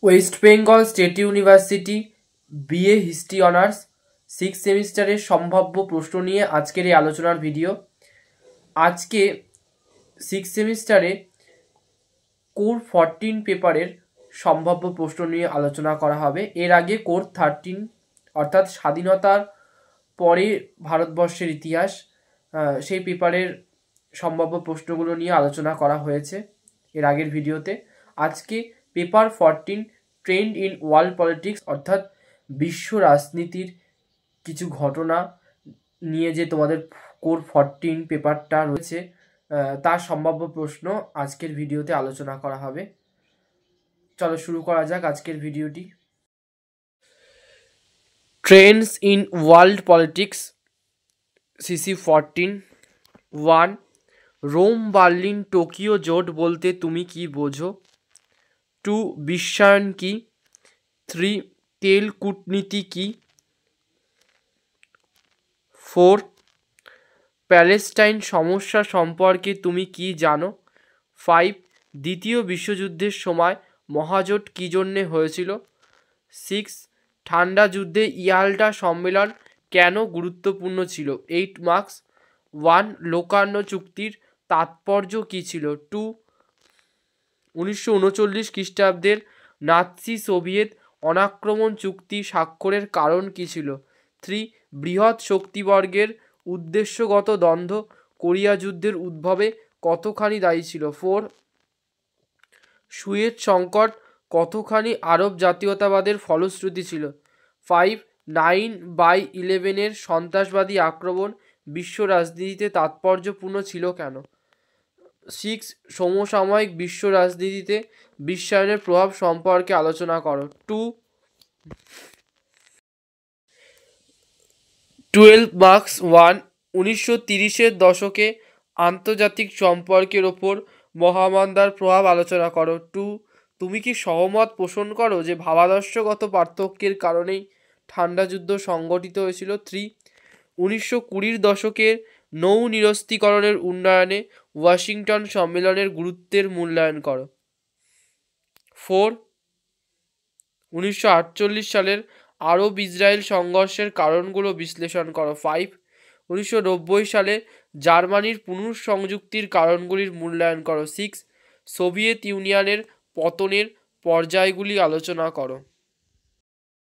West Bengal state university BA history honours 6 সেমিস্টারের সম্ভাব্য প্রশ্ন নিয়ে আজকের এই আলোচনার ভিডিও। আজকে 6 সেমিস্টারে কোর 14 পেপারের সম্ভাব্য প্রশ্ন নিয়ে আলোচনা করা হবে। এর আগে কোর 13 অর্থাৎ স্বাধীনতার পরে ভারতবর্ষের ইতিহাস, সেই পেপারের সম্ভাব্য প্রশ্নগুলো নিয়ে আলোচনা করা হয়েছে এর আগের ভিডিওতে। আজকে paper 14 trend in world politics অর্থাৎ বিশ্ব রাজনীতির কিছু ঘটনা নিয়ে যে তোমাদের কোর 14 পেপারটা রয়েছে তার সম্ভাব্য প্রশ্ন আজকের ভিডিওতে আলোচনা করা হবে। চলো শুরু করা যাক আজকের ভিডিওটি। Trends in world politics CC 14। 1. Rome Berlin Tokyo জোট বলতে তুমি কি বোঝো? 2. বিশ্বায়ন কি? 3. তেল কূটনীতি কি? 4. প্যালেস্টাইন সমস্যা সম্পর্কে তুমি কি জানো? 5. দ্বিতীয় বিশ্বযুদ্ধের সময় মহাজোট কী জন্যে হয়েছিল? 6. ঠান্ডা যুদ্ধে ইয়াল্টা সম্মেলন কেন গুরুত্বপূর্ণ ছিল? 8 মার্কস। 1. লোকার্নো চুক্তির তাৎপর্য কী ছিল? 2. 1939 খ্রিস্টাব্দের নাৎসি সোভিয়েত অনাক্রমণ চুক্তি স্বাক্ষরের কারণ কী ছিল? 3. বৃহৎ শক্তিবর্গের উদ্দেশ্যগত দ্বন্দ্ব কোরিয়া যুদ্ধের উদ্ভবে কতখানি দায়ী ছিল? 4. সুয়েজ সংকট কতখানি আরব জাতীয়তাবাদের ফলশ্রুতি ছিল? 5. 9/11 সন্ত্রাসবাদী আক্রমণ বিশ্ব রাজনীতিতে তাৎপর্যপূর্ণ ছিল কেন? 6. সমসাময়িক বিশ্ব রাজনীতিতে বিশ্বায়নের প্রভাব সম্পর্কে আলোচনা করো। 12 মার্কস। 1. 1930-এর দশকে আন্তর্জাতিক সম্পর্কের ওপর মহামন্দার প্রভাব আলোচনা করো। 2. তুমি কি সহমত পোষণ করো যে ভাবাদর্শগত পার্থক্যের কারণেই ঠান্ডা যুদ্ধ সংগঠিত হয়েছিল? 3. 1920-র দশকের নৌ নিরস্ত্রীকরণের উন্নয়নে ওয়াশিংটন সম্মেলনের গুরুত্বের মূল্যায়ন করো। 4. 1948 সালের আরব ইসরায়েল সংঘর্ষের কারণগুলো বিশ্লেষণ করো। 5. 1990 সালে জার্মানির পুনঃসংযুক্তির কারণগুলির মূল্যায়ন করো। 6. সোভিয়েত ইউনিয়নের পতনের পর্যায়গুলি আলোচনা করো।